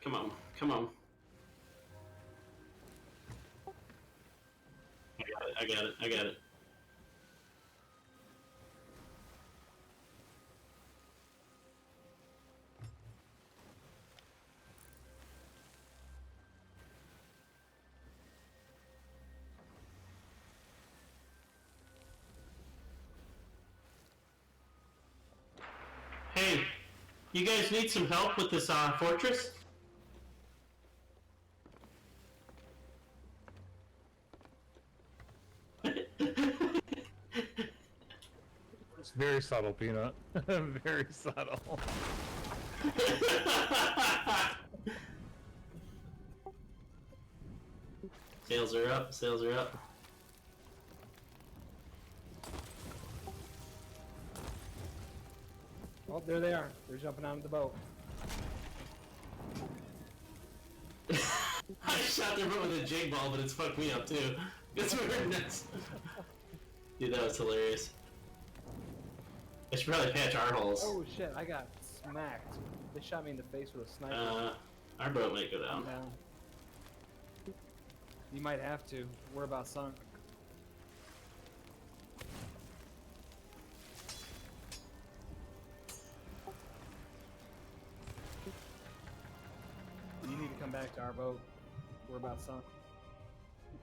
Come on, come on. I got it, I got it, I got it. Hey, you guys need some help with this fortress? It's very subtle, Peanut. Very subtle. Sails are up, sails are up. Oh, there they are. They're jumping onto the boat. I shot their boat with a jig ball, but it's fucked me up too. It's weird nuts. Dude, that was hilarious. I should probably patch our holes. Oh shit, I got smacked. They shot me in the face with a sniper. Our boat might go down. Down. You might have to. We're about sunk. You need to come back to our boat. We're about sunk.